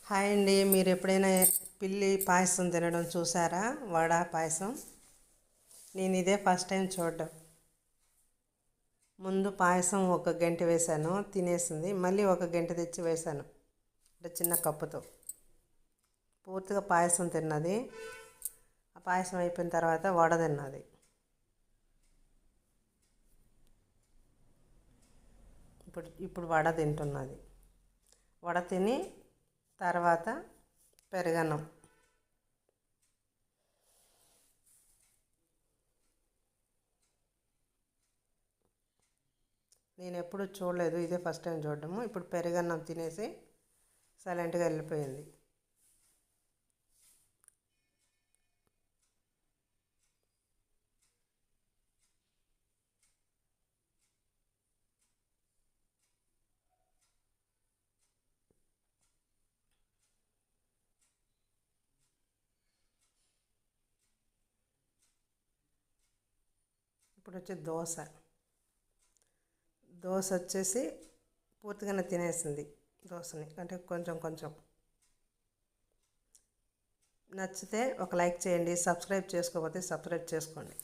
Hi అండి. మీరు ఎప్పుడైనా పిల్లి పాయసం తినడం చూసారా? వడ పాయసం. నేను ఇదే ఫస్ట్ టైం చూడడం. ముందు పాయసం ఒక గంట వేశాను, తినేసింది. మళ్ళీ ఒక గంట తెచ్చి వేశాను, అంటే చిన్న కప్పుతో. పూర్తిగా పాయసం తిన్నది. ఆ పాయసం అయిపోయిన తర్వాత వడ తిన్నది. ఇప్పుడు వడ తింటున్నది. వడ తిని తర్వాత పెరుగన్నం. నేను ఎప్పుడు చూడలేదు, ఇదే ఫస్ట్ టైం చూడడము. ఇప్పుడు పెరుగన్నం తినేసి సైలెంట్గా వెళ్ళిపోయింది. ఇప్పుడు వచ్చి దోశ వచ్చేసి పూర్తిగానే తినేసింది. దోశని అంటే కొంచెం కొంచెం. నచ్చితే ఒక లైక్ చేయండి. సబ్స్క్రైబ్ చేసుకోకపోతే సబ్స్క్రైబ్ చేసుకోండి.